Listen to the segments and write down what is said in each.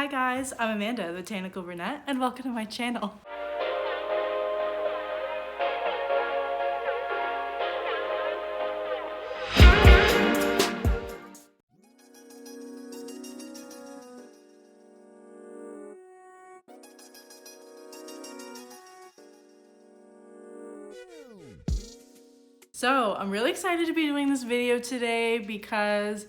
Hi guys, I'm Amanda, the Botanical Brunette, and welcome to my channel. So I'm really excited to be doing this video today because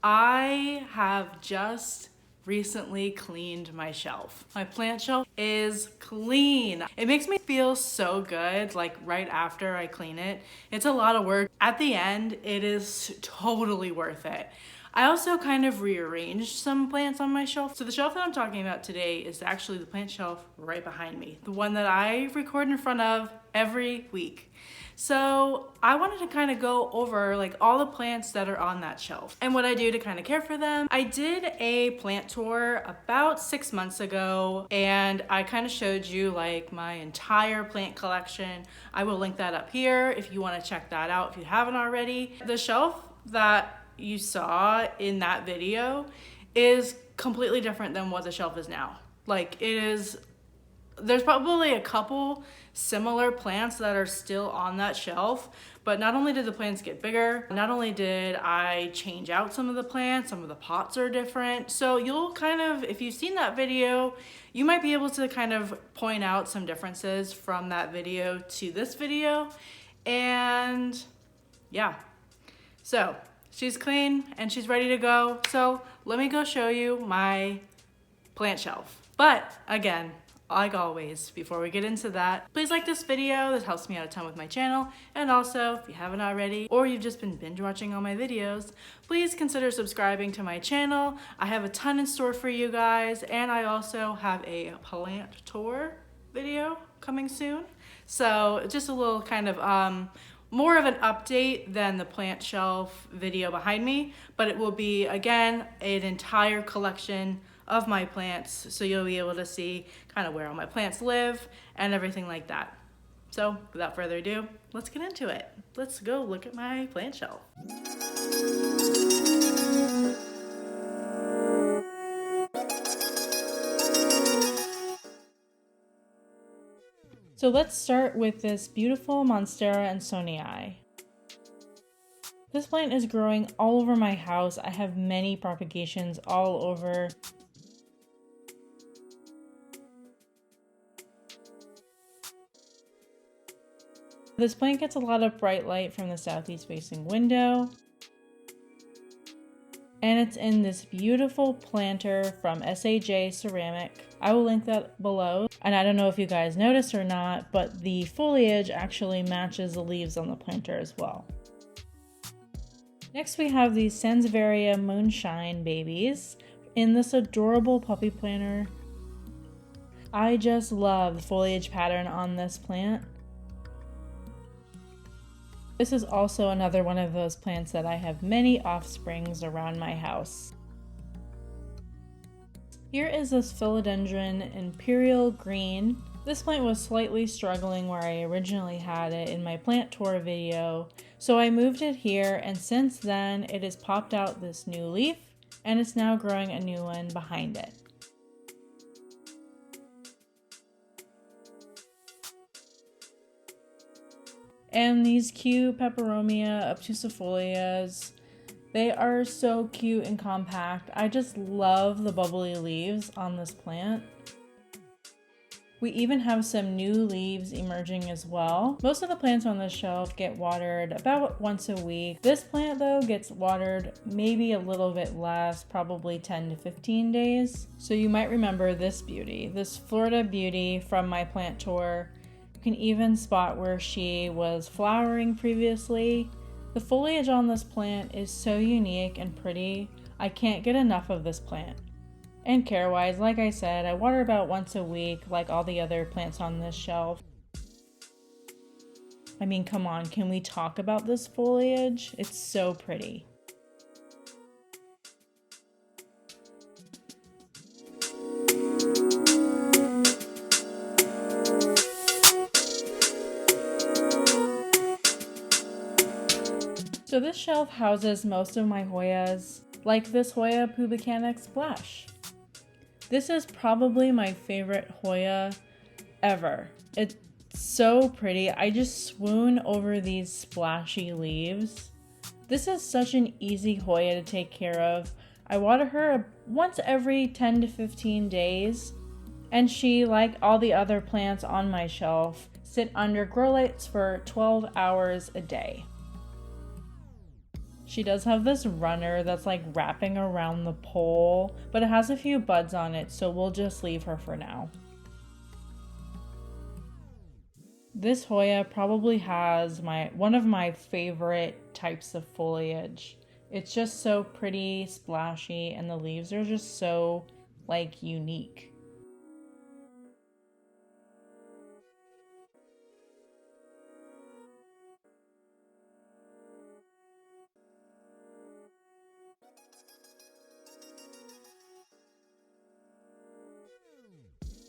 I have just recently cleaned my shelf. My plant shelf is clean. It makes me feel so good, like right after I clean it. It's a lot of work. At the end, it is totally worth it. I also kind of rearranged some plants on my shelf. So the shelf that I'm talking about today is actually the plant shelf right behind me, the one that I record in front of every week. So I wanted to kind of go over like all the plants that are on that shelf and what I do to kind of care for them. I did a plant tour about 6 months ago and I kind of showed you like my entire plant collection. I will link that up here if you want to check that out if you haven't already. The shelf that you saw in that video is completely different than what the shelf is now. Like there's probably a couple similar plants that are still on that shelf, but not only did the plants get bigger, not only did I change out some of the plants, some of the pots are different. So you'll kind of, if you've seen that video, you might be able to kind of point out some differences from that video to this video. And yeah, so she's clean and she's ready to go. So let me go show you my plant shelf. But again, like always, before we get into that, please like this video. This helps me out a ton with my channel. And also, if you haven't already, or you've just been binge watching all my videos, please consider subscribing to my channel. I have a ton in store for you guys, and I also have a plant tour video coming soon. So just a little kind of more of an update than the plant shelf video behind me, but it will be, again, an entire collection of my plants, so you'll be able to see kind of where all my plants live and everything like that. So without further ado, let's get into it. Let's go look at my plant shelf. So let's start with this beautiful Monstera Adansonii. This plant is growing all over my house. I have many propagations all over. This plant gets a lot of bright light from the southeast facing window. And it's in this beautiful planter from SAJ Ceramic. I will link that below. And I don't know if you guys noticed or not, but the foliage actually matches the leaves on the planter as well. Next we have these Sansevieria Moonshine babies in this adorable puppy planter. I just love the foliage pattern on this plant. This is also another one of those plants that I have many offsprings around my house. Here is this Philodendron Imperial green. This plant was slightly struggling where I originally had it in my plant tour video, so I moved it here, and since then it has popped out this new leaf and it's now growing a new one behind it. And these cute Pepperomia obtusifolias, they are so cute and compact. I just love the bubbly leaves on this plant. We even have some new leaves emerging as well. Most of the plants on this shelf get watered about once a week. This plant though gets watered maybe a little bit less, probably 10 to 15 days. So you might remember this beauty, this Florida beauty from my plant tour. You can even spot where she was flowering previously. The foliage on this plant is so unique and pretty. I can't get enough of this plant. And care-wise, like I said, I water about once a week like all the other plants on this shelf. I mean, come on, can we talk about this foliage? It's so pretty. So this shelf houses most of my Hoyas, like this Hoya Pubicalyx blush. This is probably my favorite Hoya ever. It's so pretty. I just swoon over these splashy leaves. This is such an easy Hoya to take care of. I water her once every 10 to 15 days, and she, like all the other plants on my shelf, sit under grow lights for 12 hours a day. She does have this runner that's like wrapping around the pole, but it has a few buds on it, so we'll just leave her for now. This Hoya probably has one of my favorite types of foliage. It's just so pretty, splashy, and the leaves are just so, like, unique.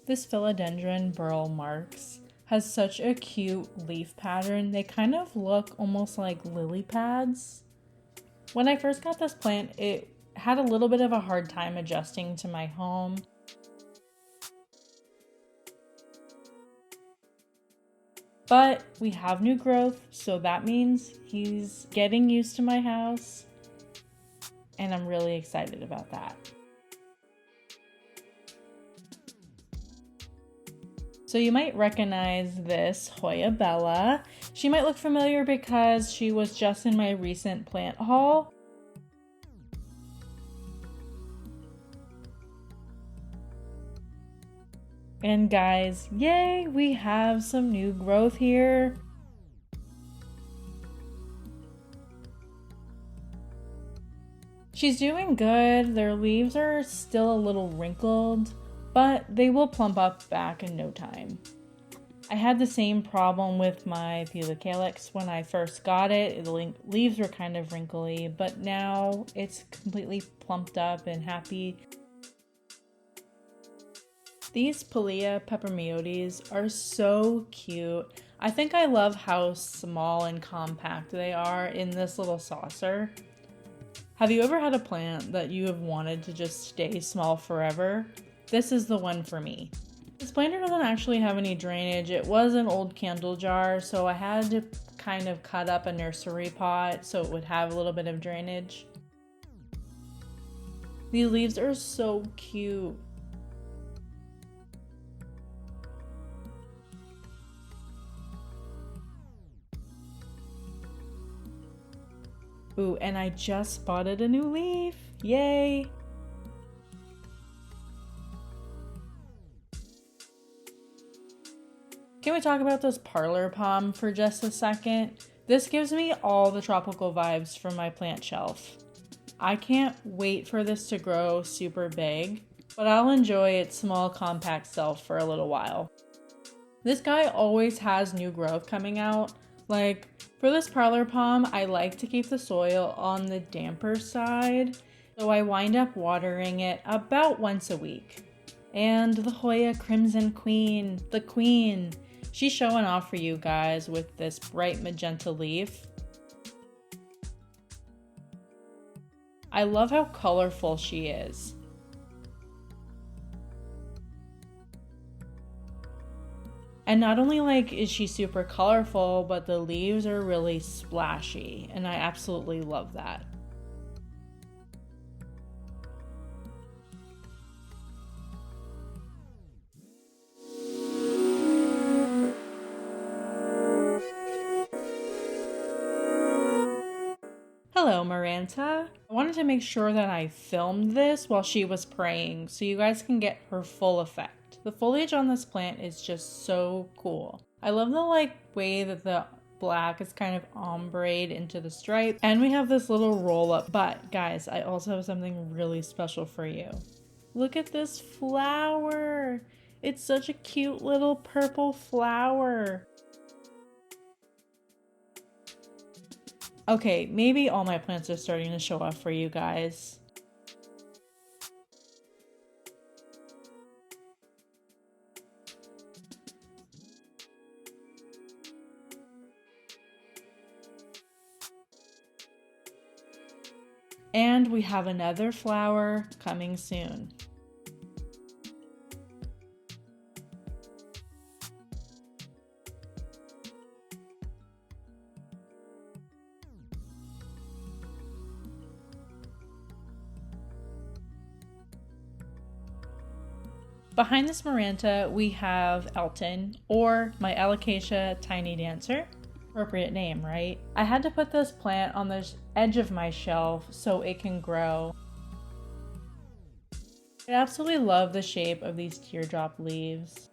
This Philodendron Burle Marx has such a cute leaf pattern. They kind of look almost like lily pads. When I first got this plant, it had a little bit of a hard time adjusting to my home. But we have new growth, so that means he's getting used to my house, and I'm really excited about that. So you might recognize this Hoya Bella. She might look familiar because she was just in my recent plant haul. And guys, yay, we have some new growth here. She's doing good. Their leaves are still a little wrinkled, but they will plump up back in no time. I had the same problem with my Pubicalyx when I first got it. The leaves were kind of wrinkly, but now it's completely plumped up and happy. These Pilea Pepperomioides are so cute. I think I love how small and compact they are in this little saucer. Have you ever had a plant that you have wanted to just stay small forever? This is the one for me. This planter doesn't actually have any drainage. It was an old candle jar, so I had to kind of cut up a nursery pot so it would have a little bit of drainage. These leaves are so cute. Ooh, and I just spotted a new leaf. Yay! Can we talk about this Parlor palm for just a second? This gives me all the tropical vibes from my plant shelf. I can't wait for this to grow super big, but I'll enjoy its small compact self for a little while. This guy always has new growth coming out. Like, for this Parlor palm, I like to keep the soil on the damper side, so I wind up watering it about once a week. And the Hoya Crimson Queen, the queen, she's showing off for you guys with this bright magenta leaf. I love how colorful she is. And not only is she super colorful, but the leaves are really splashy, and I absolutely love that. Hello, Maranta. I wanted to make sure that I filmed this while she was praying so you guys can get her full effect. The foliage on this plant is just so cool. I love the way that the black is kind of ombreed into the stripe, and we have this little roll up. But guys, I also have something really special for you. Look at this flower. It's such a cute little purple flower. Okay, maybe all my plants are starting to show off for you guys. And we have another flower coming soon. Behind this Maranta, we have Elton, or my Alocasia tiny dancer. Appropriate name, right? I had to put this plant on the edge of my shelf so it can grow. I absolutely love the shape of these teardrop leaves.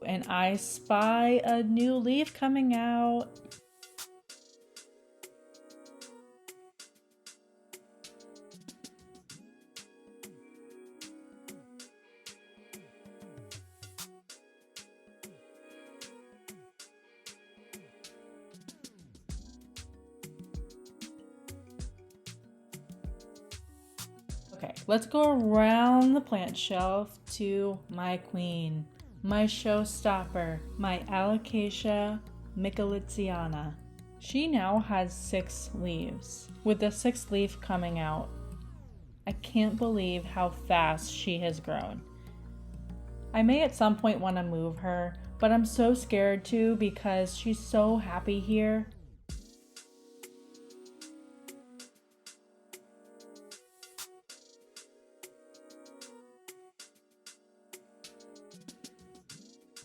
And I spy a new leaf coming out. Okay, let's go around the plant shelf to my queen, my showstopper, my Alocasia Micholitziana. She now has 6 leaves, with the 6th leaf coming out. I can't believe how fast she has grown. I may at some point want to move her, but I'm so scared to because she's so happy here.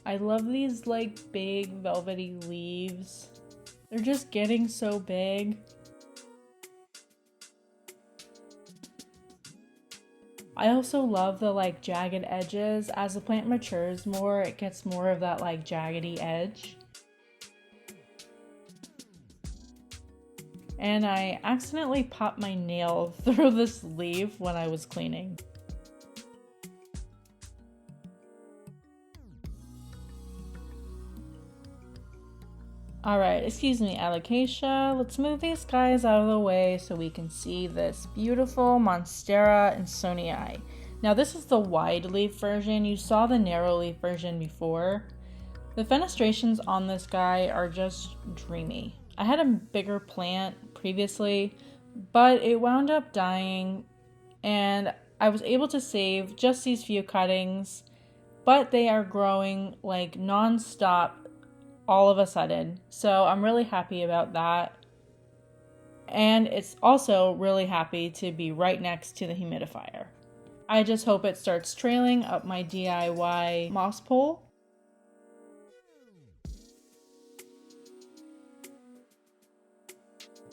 I love these like big velvety leaves. They're just getting so big. I also love the like jagged edges. As the plant matures more, it gets more of that like jaggedy edge. And I accidentally popped my nail through this leaf when I was cleaning. Alright, excuse me, Alocasia. Let's move these guys out of the way so we can see this beautiful Monstera Adansonii. Now this is the wide leaf version. You saw the narrow leaf version before. The fenestrations on this guy are just dreamy. I had a bigger plant previously, but it wound up dying and I was able to save just these few cuttings, but they are growing like non-stop all of a sudden. So I'm really happy about that. And it's also really happy to be right next to the humidifier. I just hope it starts trailing up my DIY moss pole.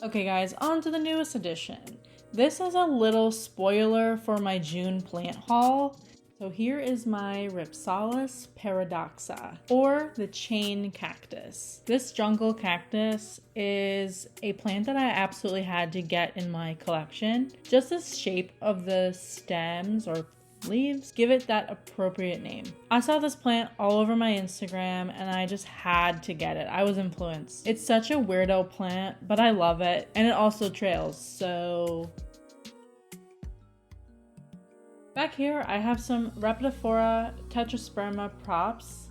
Okay guys, on to the newest addition. This is a little spoiler for my June plant haul. So here is my Rhipalis Paradoxa, or the chain cactus. This jungle cactus is a plant that I absolutely had to get in my collection. Just the shape of the stems or leaves give it that appropriate name. I saw this plant all over my Instagram and I just had to get it. I was influenced. It's such a weirdo plant, but I love it. And it also trails, so... Back here, I have some Rhaphidophora tetrasperma props.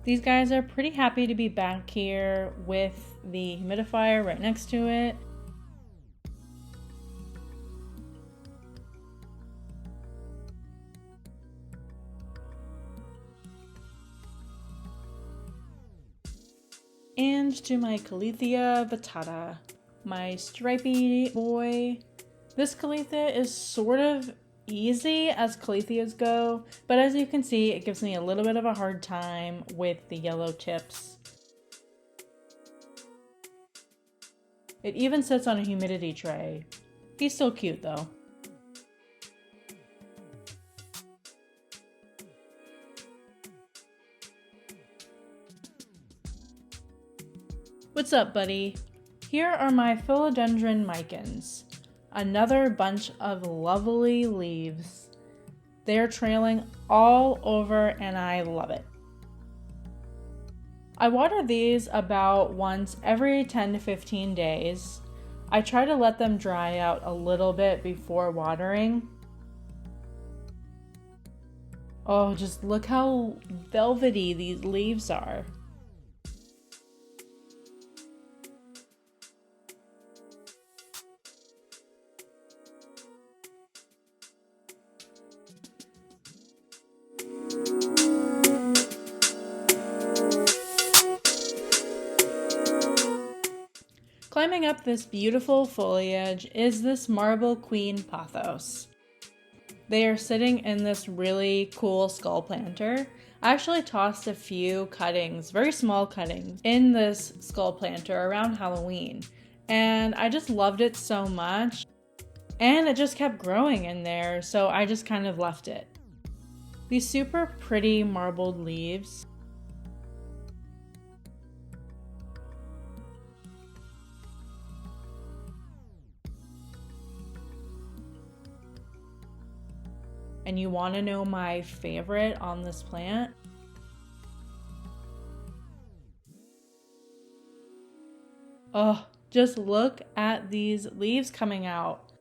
These guys are pretty happy to be back here with the humidifier right next to it. And to my Calathea Vittata, my stripy boy. This Calathea is sort of easy as Calatheas go, but as you can see, it gives me a little bit of a hard time with the yellow tips. It even sits on a humidity tray. He's still cute though. What's up, buddy? Here are my Philodendron Micans. Another bunch of lovely leaves. They're trailing all over and I love it. I water these about once every 10 to 15 days. I try to let them dry out a little bit before watering. Oh, just look how velvety these leaves are. Climbing up this beautiful foliage is this marble queen pothos. They are sitting in this really cool skull planter. I actually tossed a few cuttings, very small cuttings, in this skull planter around Halloween. And I just loved it so much. And it just kept growing in there, so I just kind of left it. These super pretty marbled leaves. And you want to know my favorite on this plant? Oh, just look at these leaves coming out.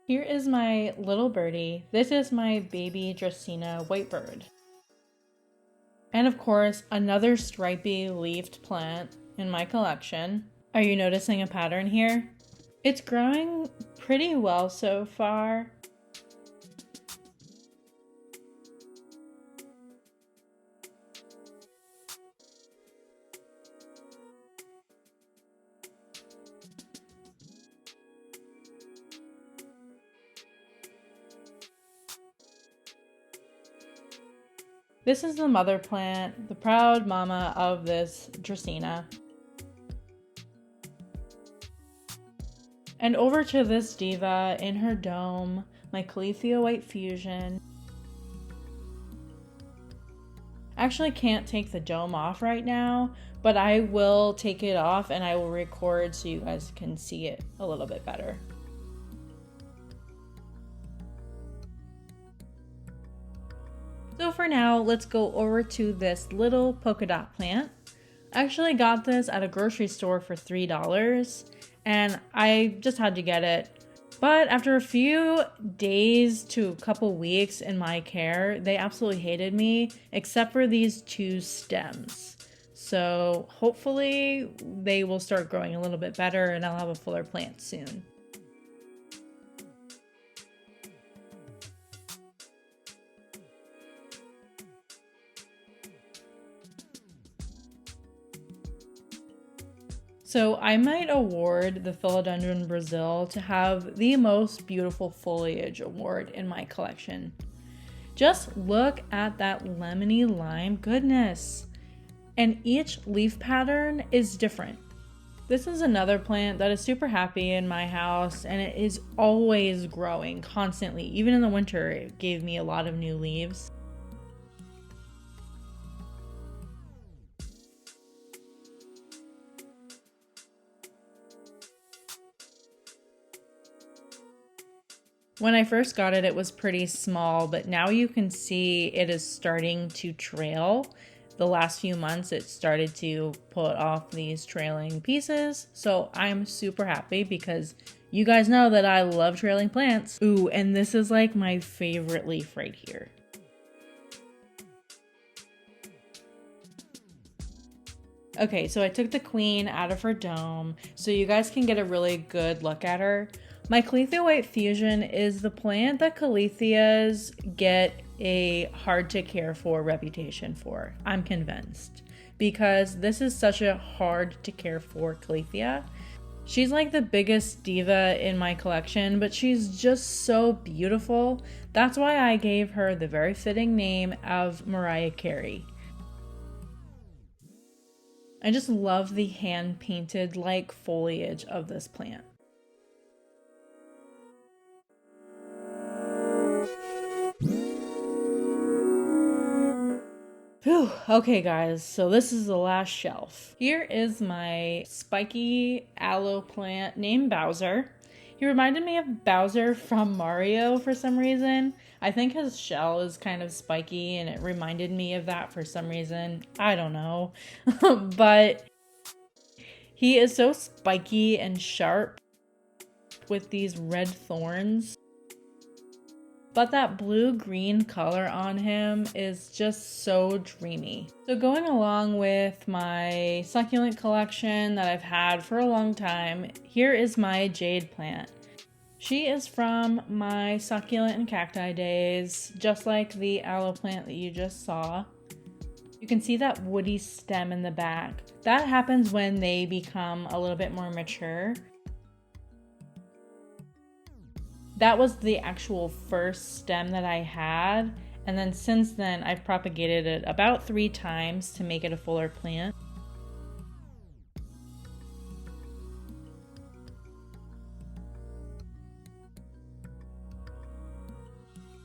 Here is my little birdie. This is my baby Dracaena whitebird. And of course, another stripy leafed plant in my collection. Are you noticing a pattern here? It's growing pretty well so far. This is the mother plant, the proud mama of this Dracaena. And over to this diva in her dome, my Calathea white fusion. I actually can't take the dome off right now, but I will take it off and I will record so you guys can see it a little bit better. So for now, let's go over to this little polka-dot plant. I actually got this at a grocery store for $3 and I just had to get it. But after a few days to a couple weeks in my care, they absolutely hated me except for these two stems. So hopefully they will start growing a little bit better and I'll have a fuller plant soon. So I might award the Philodendron Brazil to have the most beautiful foliage award in my collection. Just look at that lemony lime goodness. And each leaf pattern is different. This is another plant that is super happy in my house and it is always growing constantly. Even in the winter, it gave me a lot of new leaves. When I first got it, it was pretty small, but now you can see it is starting to trail. The last few months, it started to put off these trailing pieces. So I'm super happy because you guys know that I love trailing plants. Ooh, and this is like my favorite leaf right here. Okay, so I took the queen out of her dome so you guys can get a really good look at her. My Calathea white fusion is the plant that Calatheas get a hard to care for reputation for. I'm convinced because this is such a hard to care for Calathea. She's like the biggest diva in my collection, but she's just so beautiful. That's why I gave her the very fitting name of Mariah Carey. I just love the hand painted like foliage of this plant. Whew. Okay guys, so this is the last shelf. Here is my spiky aloe plant named Bowser. He reminded me of Bowser from Mario for some reason. I think his shell is kind of spiky and it reminded me of that for some reason. I don't know. But he is so spiky and sharp with these red thorns. But that blue-green color on him is just so dreamy. So going along with my succulent collection that I've had for a long time, here is my jade plant. She is from my succulent and cacti days, just like the aloe plant that you just saw. You can see that woody stem in the back. That happens when they become a little bit more mature. That was the actual first stem that I had, and then since then I've propagated it about 3 times to make it a fuller plant.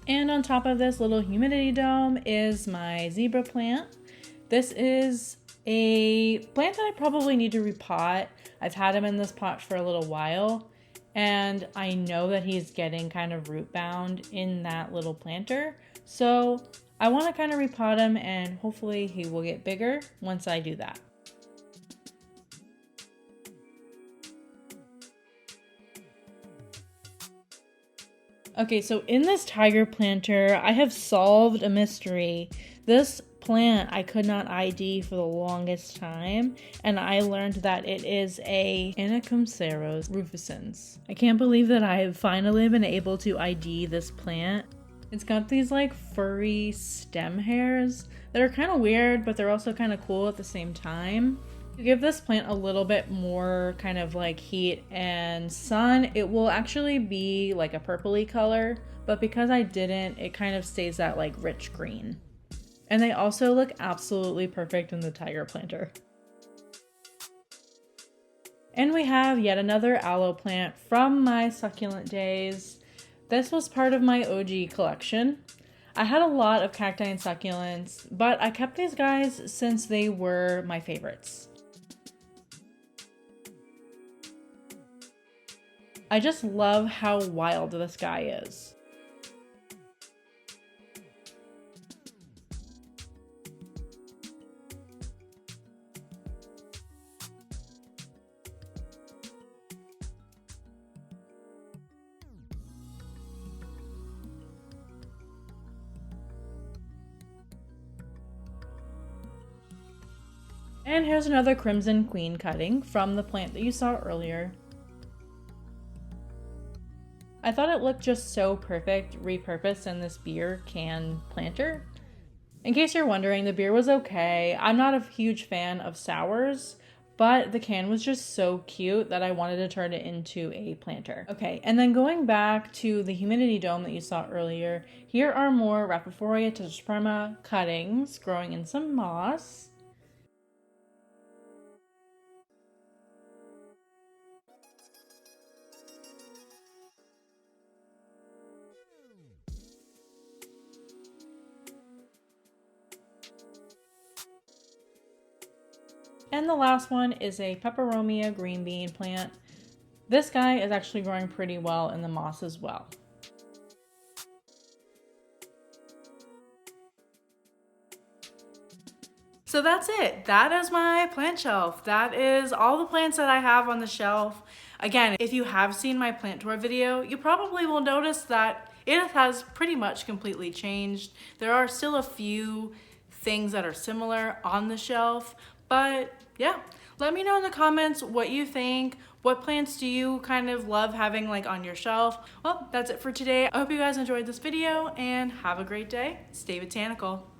And on top of this little humidity dome is my zebra plant. This is a plant that I probably need to repot. I've had him in this pot for a little while, and I know that he's getting kind of root bound in that little planter. So I want to kind of repot him, and hopefully he will get bigger once I do that. Okay, so in this tiger planter, I have solved a mystery. This plant I could not ID for the longest time, and I learned that it is a Anacampseros Rufescens. I can't believe that I have finally been able to ID this plant. It's got these like furry stem hairs that are kind of weird, but they're also kind of cool at the same time. To give this plant a little bit more kind of like heat and sun, it will actually be like a purpley color, but because I didn't, it kind of stays that like rich green. And they also look absolutely perfect in the tiger planter. And we have yet another aloe plant from my succulent days. This was part of my OG collection. I had a lot of cacti and succulents, but I kept these guys since they were my favorites. I just love how wild this guy is. And here's another Crimson Queen cutting from the plant that you saw earlier. I thought it looked just so perfect repurposed in this beer can planter. In case you're wondering, the beer was okay. I'm not a huge fan of sours, but the can was just so cute that I wanted to turn it into a planter. Okay, and then going back to the humidity dome that you saw earlier, here are more Rhipalia tetrasperma cuttings growing in some moss. And the last one is a Pepperomia green bean plant. This guy is actually growing pretty well in the moss as well. So that's it. That is my plant shelf. That is all the plants that I have on the shelf. Again, if you have seen my plant tour video, you probably will notice that it has pretty much completely changed. There are still a few things that are similar on the shelf, but yeah, let me know in the comments what you think. What plants do you kind of love having like on your shelf? Well, that's it for today. I hope you guys enjoyed this video and have a great day. Stay botanical.